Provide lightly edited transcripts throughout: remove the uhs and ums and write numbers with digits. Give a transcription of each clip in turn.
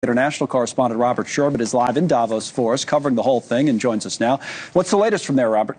International correspondent Robert Sherbet is live in Davos for us, covering the whole thing, and joins us now. What's the latest from there, Robert?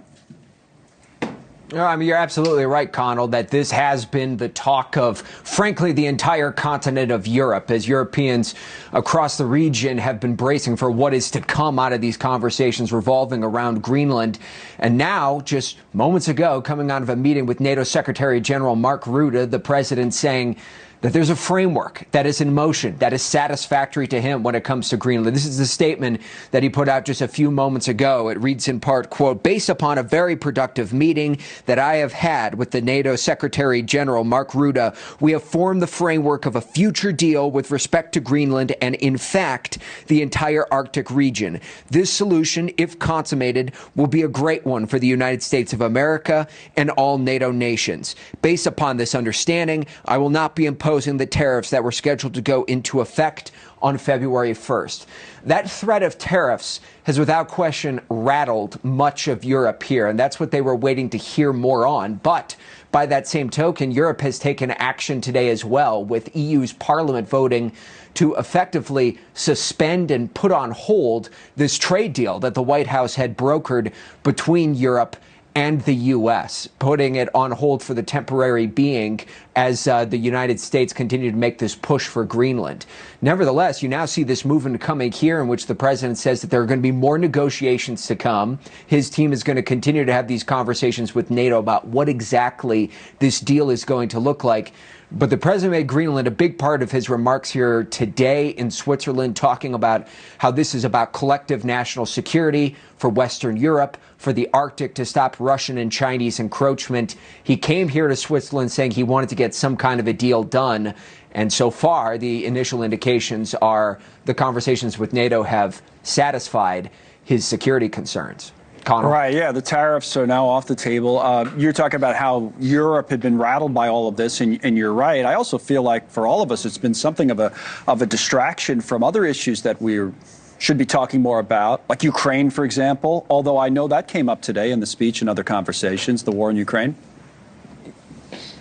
I mean, you're absolutely right, Connell, that this has been the talk of, frankly, the entire continent of Europe, as Europeans across the region have been bracing for what is to come out of these conversations revolving around Greenland. And now, just moments ago, coming out of a meeting with NATO Secretary General Mark Rutte, the president saying that there's a framework that is in motion, that is satisfactory to him when it comes to Greenland. This is the statement that he put out just a few moments ago. It reads in part, quote, "Based upon a very productive meeting that I have had with the NATO Secretary General Mark Rutte, we have formed the framework of a future deal with respect to Greenland and, in fact, the entire Arctic region. This solution, if consummated, will be a great one for the United States of America and all NATO nations. Based upon this understanding, I will not be imposing the tariffs that were scheduled to go into effect on February 1st. That threat of tariffs has without question rattled much of Europe here, and that's what they were waiting to hear more on. But by that same token, Europe has taken action today as well, with EU's parliament voting to effectively suspend and put on hold this trade deal that the White House had brokered between Europe and the U.S., putting it on hold for the temporary being as the United States continued to make this push for Greenland. Nevertheless, you now see this movement coming here in which the president says that there are going to be more negotiations to come. His team is going to continue to have these conversations with NATO about what exactly this deal is going to look like. But the president made Greenland a big part of his remarks here today in Switzerland, talking about how this is about collective national security for Western Europe, for the Arctic, to stop Russian and Chinese encroachment. He came here to Switzerland saying he wanted to get some kind of a deal done. And so far, the initial indications are the conversations with NATO have satisfied his security concerns. Connell. Right, yeah, the tariffs are now off the table. You're talking about how Europe had been rattled by all of this, and you're right. I also feel like for all of us, it's been something of a distraction from other issues that we should be talking more about, like Ukraine, for example, although I know that came up today in the speech and other conversations, the war in Ukraine.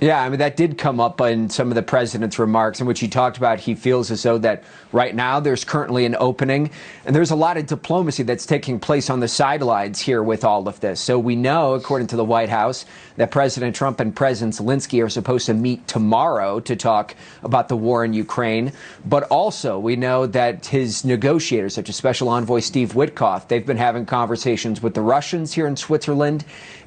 Yeah, I mean, that did come up in some of the president's remarks in which he talked about he feels as though that right now there's currently an opening and there's a lot of diplomacy that's taking place on the sidelines here with all of this. So we know, according to the White House, that President Trump and President Zelensky are supposed to meet tomorrow to talk about the war in Ukraine. But also we know that his negotiators, such as Special Envoy Steve Witkoff, they've been having conversations with the Russians here in Switzerland.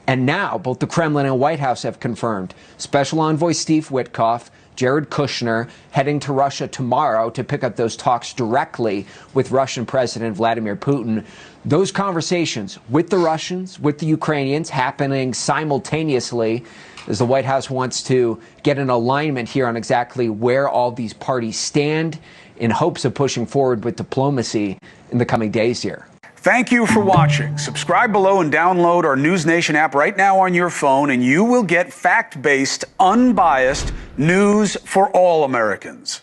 And now both the Kremlin and White House have confirmed Special Envoy Steve Witkoff, Jared Kushner, heading to Russia tomorrow to pick up those talks directly with Russian President Vladimir Putin. Those conversations with the Russians, with the Ukrainians, happening simultaneously as the White House wants to get an alignment here on exactly where all these parties stand in hopes of pushing forward with diplomacy in the coming days here. Thank you for watching. Subscribe below and download our News Nation app right now on your phone, and you will get fact-based, unbiased news for all Americans.